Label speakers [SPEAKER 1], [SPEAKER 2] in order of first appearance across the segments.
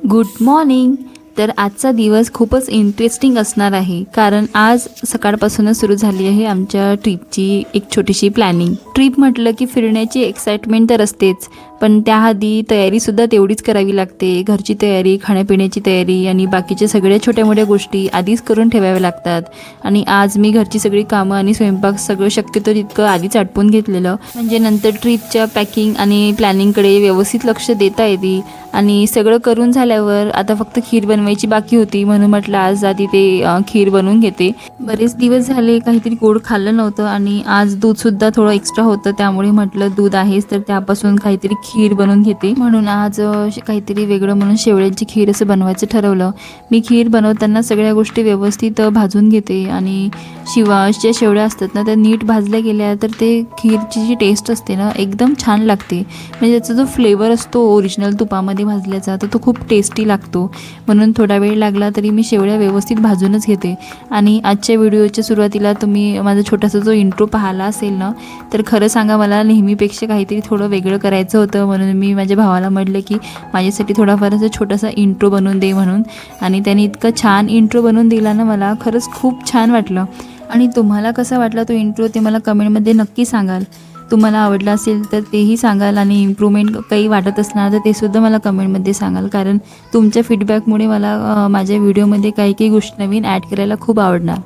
[SPEAKER 1] Good morning. तर आजचा दिवस खूपच इंटरेस्टिंग असणार आहे, कारण आज सकाळपासूनच सुरू झाली आहे आमच्या ट्रिपची एक छोटीशी प्लॅनिंग. ट्रिप म्हटलं की फिरण्याची एक्साइटमेंट तर असतेच, पण त्याआधी तयारीसुद्धा तेवढीच करावी लागते. घरची तयारी, खाण्यापिण्याची तयारी आणि बाकीच्या सगळ्या छोट्या मोठ्या गोष्टी आधीच करून ठेवाव्या लागतात. आणि आज मी घरची सगळी कामं आणि स्वयंपाक सगळं शक्यतो तितकं आधीच आटपून घेतलेलं, म्हणजे नंतर ट्रिपच्या पॅकिंग आणि प्लॅनिंगकडे व्यवस्थित लक्ष देता येते. आणि सगळं करून झाल्यावर आता फक्त खीर बनवायची बाकी होती, म्हणून म्हटलं आज आधी ते खीर बनवून घेते. बरेच दिवस झाले काहीतरी गोड खाल्लं नव्हतं आणि आज दूधसुद्धा थोडं एक्स्ट्रा होतं, त्यामुळे म्हटलं दूध आहेच तर त्यापासून काहीतरी खीर बनवून घेते. म्हणून आज काहीतरी वेगळं म्हणून शेवळ्यांची खीर असं बनवायचं ठरवलं. मी खीर बनवताना सगळ्या गोष्टी व्यवस्थित भाजून घेते आणि ज्या शेवळ्या असतात ना त्या नीट भाजल्या गेल्या तर ते खीरची जी टेस्ट असते ना एकदम छान लागते. म्हणजे त्याचा जो फ्लेवर असतो ओरिजिनल तुपामध्ये भाजल्याचा तर तो खूप टेस्टी लागतो. म्हणून थोडा वेळ लागला तरी मी शेवळ्या व्यवस्थित भाजूनच घेते. आणि आजच्या व्हिडिओच्या सुरुवातीला तुम्ही माझा छोटासा जो इंट्रो पाहिला असेल ना, तर खरं सांगा मला नेहमीपेक्षा काहीतरी थोडं वेगळं करायचं होतं, म्हणून मी माझ्या भावाला म्हटलं की माझ्यासाठी थोडाफार असं छोटासा इंट्रो बनवून दे म्हणून. आणि त्याने इतका छान इंट्रो बनवून दिला ना, मला खरंच खूप छान वाटलं. आणि तुम्हाला कसा वाटला तो इंट्रो ते मला कमेंटमध्ये नक्की सांगाल. तुम्हाला आवडला असेल तर तेही सांगाल आणि इम्प्रूव्हमेंट काही वाटत असणार तर ते सुद्धा मला कमेंटमध्ये सांगाल, कारण तुमच्या फीडबॅकमुळे मला माझ्या व्हिडिओमध्ये काही काही गोष्टी नवीन ॲड करायला खूप आवडणार.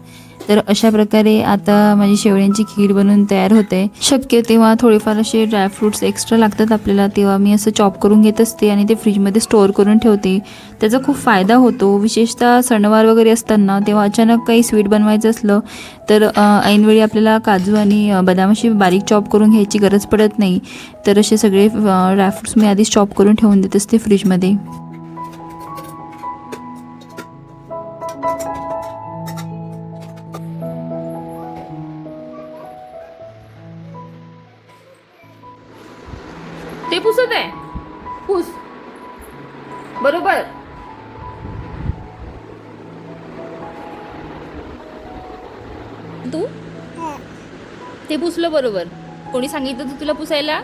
[SPEAKER 1] तर अशा प्रकारे आता माझी शेवळ्यांची खीर बनवून तयार होते. शक्य तेव्हा थोडेफार असे ड्रायफ्रूट्स एक्स्ट्रा लागतात आपल्याला, तेव्हा मी असं चॉप करून घेत असते आणि ते फ्रीजमध्ये स्टोअर करून ठेवते. त्याचा खूप फायदा होतो, विशेषतः सणवार वगैरे असताना तेव्हा अचानक काही स्वीट बनवायचं असलं तर ऐनवेळी आपल्याला काजू आणि बदाम अशी बारीक चॉप करून घ्यायची गरज पडत नाही. तर असे सगळे ड्रायफ्रूट्स मी आधीच चॉप करून ठेवून देत असते फ्रीजमध्ये.
[SPEAKER 2] ते पुसत आहे, पुस बरोबर. तू ते पुसलं बरोबर. कोणी सांगितलं तू तुला पुसायला?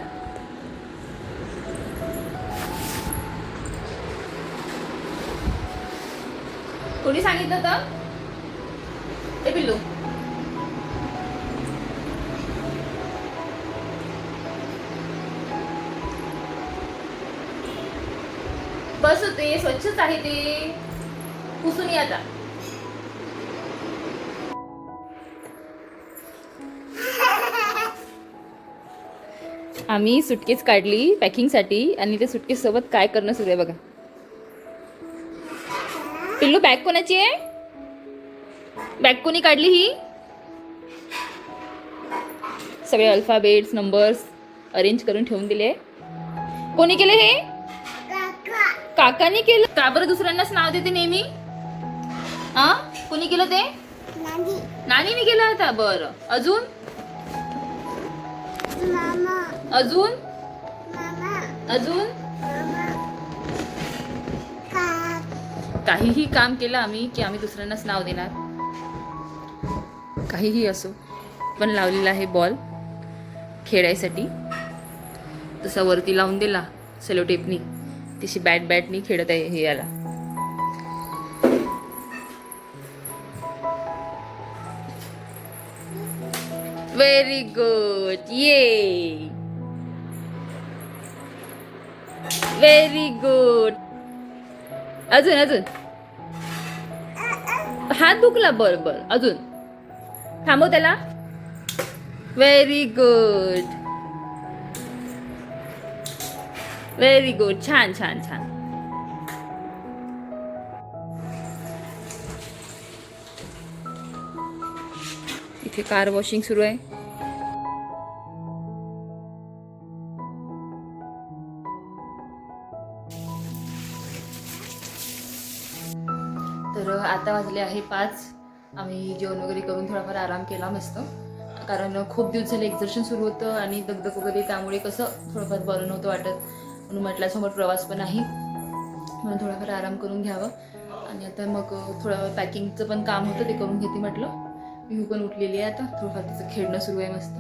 [SPEAKER 2] कोणी सांगितलं तर ते पिल्लू? बस होते, स्वच्छच आहे ते, पुसून ये आता. आम्ही सुटकेस काढली पॅकिंगसाठी आणि त्या सुटकेस सोबत काय करणं सुरू आहे बघा. पिल्लू बॅग कोणाची आहे? बॅग कोणी काढली ही? सगळे अल्फाबेट्स नंबर्स अरेंज करून ठेवून दिले. कोणी केले हे? काकाने केलं. का बरं दुसऱ्यांनाच नाव देते नेहमी? कोणी केलं ते? नानीने केलं होता. बरं, अजून अजून अजून काहीही काम केलं आम्ही की आम्ही दुसऱ्यांनाच नाव देणार. काहीही असो, पण लावलेला आहे बॉल खेळायसाठी. तसा वरती लावून दिला सेलोटेपनी, तशी बॅटनी खेळत आहे हे याला. व्हेरी गुड, ये व्हेरी गुड. अजून अजून हात दुखला. बर बर, अजून थांबव त्याला. व्हेरी गुड, व्हेरी गुड, छान छान छान. इथे कार वॉशिंग सुरू आहे. तर आता वाजले आहे 5. आम्ही जेवण वगैरे करून थोडाफार आराम केला मस्त, कारण खूप दिवस झाले एक्झर्शन सुरू होतं आणि दगदग वगैरे, त्यामुळे कसं थोडंफार बरं नव्हतं वाटत. म्हणून म्हटलं समोर प्रवास पण आहे, म्हणून थोडाफार आराम करून घ्यावं. आणि आता मग थोडं पॅकिंगचं पण काम होतं ते करून घेते म्हटलं. मी पण उठलेली आहे आता, थोडंफार तिचं खेळणं सुरू आहे मस्त.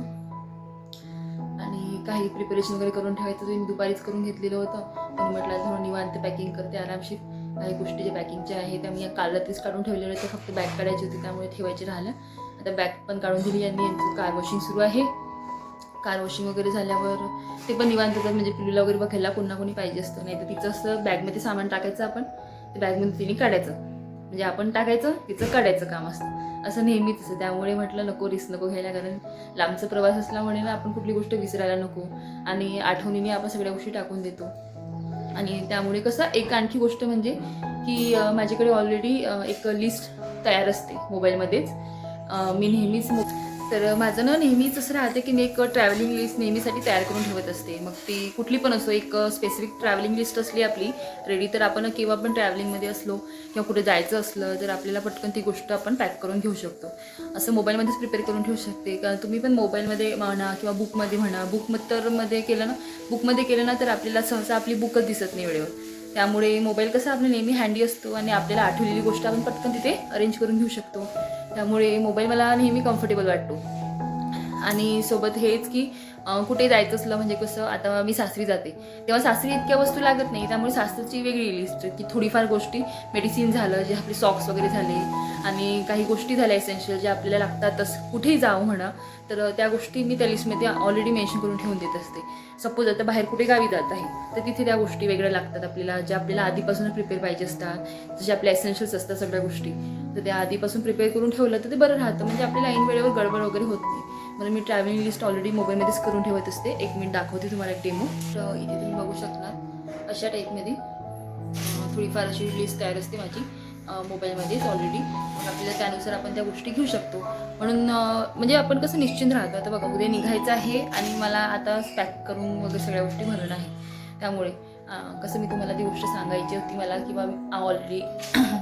[SPEAKER 2] आणि काही प्रिपरेशन वगैरे करून ठेवायचं ते मी दुपारीच करून घेतलेलं होतं, म्हणून म्हटलं थोडं निवांत पॅकिंग करते आरामशीर. काही गोष्टी ज्या पॅकिंगच्या आहे त्या मी काल रात्रीच काढून ठेवलेल्या त्या फक्त बॅग काढायची होती त्यामुळे ठेवायची राहिलं. आता बॅग पण काढून दिली यांनी. यांचं कार वॉशिंग सुरू आहे. कार वॉशिंग वगैरे झाल्यावर ते पण निवांत होतात, म्हणजे पिल्लूला वगैरे बघायला कोणा कोणी पाहिजे असतं. नाही तर तिचं असं बॅगमध्ये सामान टाकायचं आपण, ते बॅगमध्ये तिने काढायचं, म्हणजे आपण टाकायचं तिचं काढायचं काम असतं, असं नेहमीच असतं. त्यामुळे म्हटलं नको रिस्क नको घ्यायला, कारण लांबचा प्रवास असल्यामुळे ना आपण कुठली गोष्ट विसरायला नको आणि आठवणीने आपण सगळ्या गोष्टी टाकून देतो. आणि त्यामुळे कसं एक आणखी गोष्ट म्हणजे की माझ्याकडे ऑलरेडी एक लिस्ट तयार असते मोबाईलमध्येच. मी नेहमीच तर माझं ना नेहमीच असं राहते की मी एक ट्रॅव्हलिंग लिस्ट नेहमीसाठी तयार करून ठेवत असते. मग ती कुठली पण असो, एक स्पेसिफिक ट्रॅव्हलिंग लिस्ट असली आपली रेडी, तर आपण केव्हा पण ट्रॅव्हलिंगमध्ये असलो किंवा कुठे जायचं असलं तर आपल्याला पटकन ती गोष्ट आपण पॅक करून घेऊ शकतो. असं मोबाईलमध्येच प्रिपेअर करून ठेवू शकते. कारण तुम्ही पण मोबाईलमध्ये म्हणा किंवा बुकमध्ये म्हणा, बुकमध्ये केलं ना तर आपल्याला सहसा आपली बुकच दिसत नाही वेळेवर. त्यामुळे मोबाईल कसा आपला नेहमी हँडी असतो आणि आपल्याला आठवलेली गोष्ट आपण पटकन तिथे अरेंज करून घेऊ शकतो. त्यामुळे मोबाईल मला नेहमी कम्फर्टेबल वाटतो. आणि सोबत हेच की कुठे जायचं असलं म्हणजे कसं, आता मी सासरी जाते तेव्हा सासरी इतक्या वस्तू लागत नाही, त्यामुळे सासरीची वेगळी लिस्ट की थोडीफार गोष्टी, मेडिसिन झालं, जे आपले सॉक्स वगैरे झाले आणि काही गोष्टी झाल्या एसेन्शियल ज्या आपल्याला लागतातच कुठेही जाऊ म्हणा, तर त्या गोष्टी मी त्या लिस्टमध्ये ऑलरेडी मेन्शन करून ठेवून देत असते. सपोज आता बाहेर कुठे गावी जात आहे तर तिथे त्या गोष्टी वेगळ्या लागतात आपल्याला, ज्या आपल्याला आधीपासून प्रिपेअर पाहिजे असतात, जसे आपल्या एसेन्शियल्स असतात सगळ्या गोष्टी, तर त्या आधीपासून प्रिपेअर करून ठेवलं तर ते बरं राहतं, म्हणजे आपल्याला ऐन वेळेवर गडबड वगैरे होत नाही. म्हणून मी ट्रॅव्हलिंग लिस्ट ऑलरेडी मोबाईलमध्येच करून ठेवत असते. एक मिनिट दाखवते तुम्हाला एक डेमो. तर इथे तुम्ही बघू शकणार अशा टाईपमध्ये थोडीफार अशी लिस्ट तयार असते माझी मोबाईलमध्येच ऑलरेडी. मग आपल्याला त्यानुसार आपण त्या गोष्टी घेऊ शकतो. म्हणून म्हणजे आपण कसं निश्चिंत राहतो. आता बघा उद्या निघायचं आहे आणि मला आता पॅक करून वगैरे सगळ्या गोष्टी भरणं आहे. त्यामुळे कसं मी तुम्हाला ती गोष्ट सांगायची होती मला, किंवा ऑलरेडी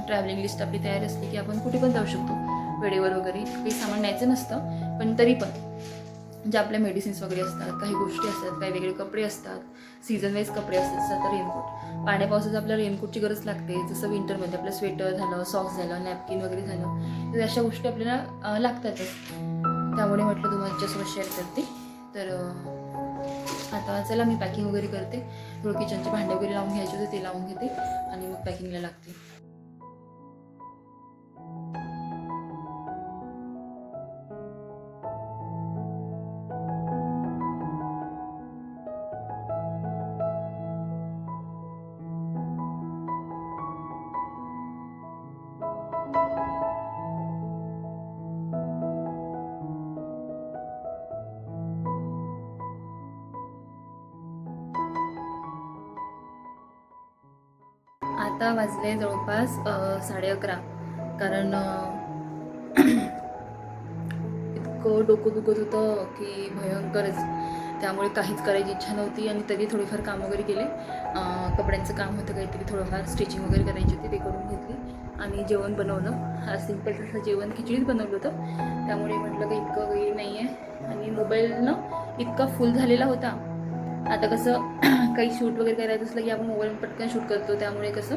[SPEAKER 2] ट्रॅव्हलिंग लिस्ट आपली तयार असली की आपण कुठे पण जाऊ शकतो वेळेवर वगैरे. काही सामान न्यायचं नसतं, पण तरी पण जे आपल्या मेडिसिन्स वगैरे असतात, काही गोष्टी असतात, काही वेगळे कपडे असतात, सीझन वाईज कपडे असतात. तर रेनकोट, पाण्या पावसाचं आपल्याला रेनकोटची गरज लागते. जसं विंटरमध्ये आपलं स्वेटर झालं, सॉक्स झालं, नॅपकिन वगैरे झालं, तर अशा गोष्टी आपल्याला लागतातच. त्यामुळे म्हटलं तुम्हाला तुमच्यासोबत शेअर करते. तर आता चला मी पॅकिंग वगैरे करते. थोडं किचनचे भांडे वगैरे लावून घ्यायचे होते, ते लावून घेते आणि मग पॅकिंगला लागते. आता वाजले जवळपास 11:30. कारण इतकं डोकं दुखत होतं की भयंकरच. त्यामुळे काहीच करायची इच्छा नव्हती आणि तरी थोडीफार काम वगैरे केले. कपड्यांचं काम होतं काहीतरी, थोडंफार स्टिचिंग वगैरे करायची होती, ते करून घेतली आणि जेवण बनवलं. सिंपल तसं जेवण खिचडीच बनवलं होतं. त्यामुळे म्हटलं काही इतकं काही नाही आहे. आणि मोबाईल ना इतका फुल झालेला होता. आता कसं काही शूट वगैरे करायचं असलं की आपण मोबाईल पटकन शूट करतो, त्यामुळे कसं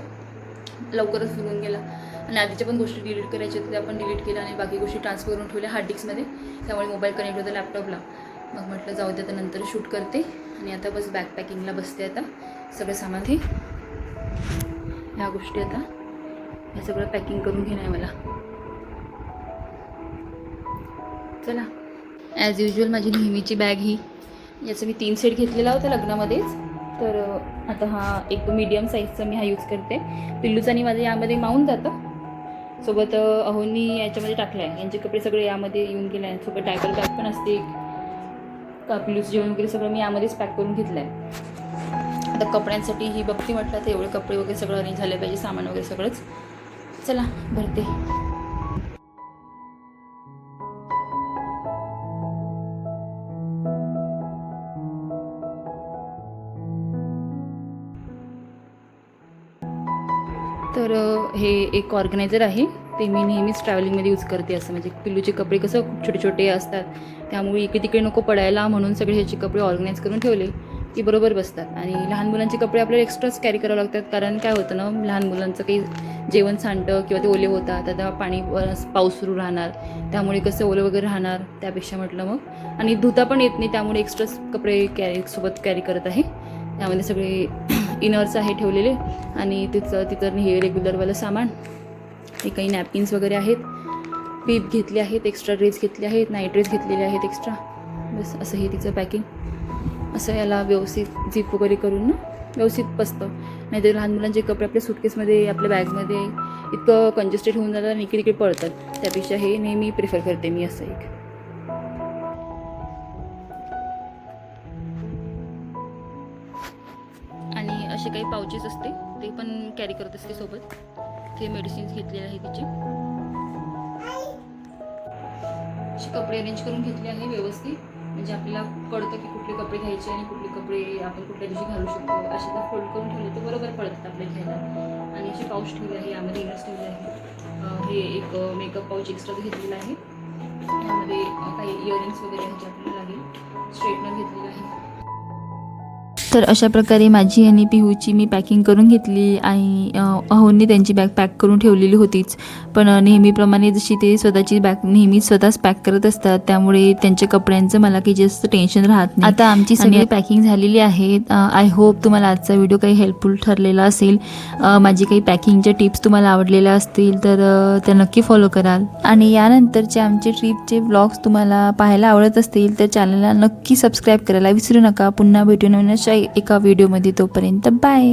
[SPEAKER 2] लवकरच फुल होऊन गेला. आणि आधीच्या पण गोष्टी डिलीट करायच्या होत्या, त्या आपण डिलीट केल्या आणि बाकी गोष्टी ट्रान्सफर करून ठेवल्या हार्ड डिस्कमध्ये. त्यामुळे मोबाईल कनेक्ट होता लॅपटॉपला. मग म्हटलं जाऊ दे, आता नंतर शूट करते. आणि आता बस बॅग पॅकिंगला बसते. आता सगळं सामान हे ह्या गोष्टी आता हे सगळं पॅकिंग करून घेणं आहे मला. चला, ॲज युजल माझी नेहमीची बॅग ही, याचं मी 3 सेट घेतलेला होता लग्नामध्येच. तर आता हा एक मीडियम साईजचा मी हा यूज करते. पिल्लूचं आणि माझं यामध्ये मावून जातं. सोबत अहोनी याच्यामध्ये टाकलं आहे, यांचे कपडे सगळे यामध्ये येऊन गेले आहेत. सोबत डायपर बॅग पण असते का, पिल्लूचं जेवण वगैरे सगळं मी यामध्येच पॅक करून घेतलं आहे. आता कपड्यांसाठी ही बघती म्हटलं तर एवढे कपडे वगैरे सगळं अरेंज झाले पाहिजे, सामान वगैरे सगळंच. चला भरते. तर हे एक ऑर्गनायझर आहे, ते मी नेहमीच ट्रॅव्हलिंगमध्ये यूज करते. असं म्हणजे पिल्लूचे कपडे कसं खूप छोटे छोटे असतात, त्यामुळे इकडे तिकडे नको पडायला म्हणून सगळे ह्याचे कपडे ऑर्गनाईज करून ठेवले की बरोबर बसतात. आणि लहान मुलांचे कपडे आपल्याला एक्स्ट्राच कॅरी करावं लागतात, कारण काय होतं ना, लहान मुलांचं काही जेवण सांडतं किंवा ते ओले होतात, आता पाऊस सुरू राहणार, त्यामुळे कसं ओलं वगैरे राहणार. त्यापेक्षा म्हटलं मग, आणि धुता पण येत नाही, त्यामुळे एक्स्ट्राच कपडे सोबत कॅरी करत आहे. त्यामध्ये सगळे इनर्स आहे ठेवलेले आणि तिथं हे रेग्युलरवालं सामान, हे काही नॅपकिन्स वगैरे आहेत, पीप घेतले आहेत, एक्स्ट्रा ड्रेस घेतले आहेत, नाईट ड्रेस घेतलेले आहेत एक्स्ट्रा. बस असं हे तिचं पॅकिंग. असं याला व्यवस्थित झिप वगैरे करून ना व्यवस्थित बसतं. नाहीतर लहान मुलांचे कपडे आपल्या सुटकेसमध्ये आपल्या बॅगमध्ये इतकं कंजेस्टेड होऊन जातात आणि इकडे इकडे पडतात. त्यापेक्षा हे नेहमी प्रिफर करते मी असं एक. आणि असे काही पाउचेस असते ते पण कॅरी करत असते सोबत. ते मेडिसिन्स घेतलेले आहे तिचे. असे कपडे अरेंज करून घेतले आहे व्यवस्थित, म्हणजे आपल्याला कळतं की कुठले कपडे घ्यायचे आणि कुठले कपडे आपण कुठल्या दिवशी घालू शकतो. असे जर फोल्ड करून ठेवले तर बरोबर पडतात आपल्याला घ्यायला. आणि असे पाऊच ठेवले आहे, यामध्ये इनर्स ठेवले आहे. हे एक मेकअप पाऊच एक्स्ट्रा घेतलेला आहे. यामध्ये काही इयरिंग्स वगैरे आहेत जे आपल्याला लागेल. स्ट्रेटनर घेतलेलं आहे.
[SPEAKER 1] तर अशा प्रकारे माझी आणि पिहूची मी पॅकिंग करून घेतली आणि अहोंनी त्यांची बॅग पॅक करून ठेवलेली होतीच. पण नेहमीप्रमाणे जशी ते स्वतःची बॅग नेहमी स्वतःच पॅक करत असतात, त्यामुळे त्यांच्या कपड्यांचं मला काही जास्त टेन्शन राहत नाही. आता आमची सगळी पॅकिंग झालेली आहे. आय होप तुम्हाला आजचा व्हिडिओ काही हेल्पफुल ठरलेला असेल. माझी काही पॅकिंगच्या टिप्स तुम्हाला आवडलेल्या असतील तर त्या नक्की फॉलो कराल. आणि यानंतरचे आमचे ट्रिपचे व्लॉग्स तुम्हाला पाहायला आवडत असतील तर चॅनलला नक्की सबस्क्राईब करायला विसरू नका. पुन्हा भेटू नवीन अशा एका व्हिडिओमध्ये. तोपर्यंत बाय.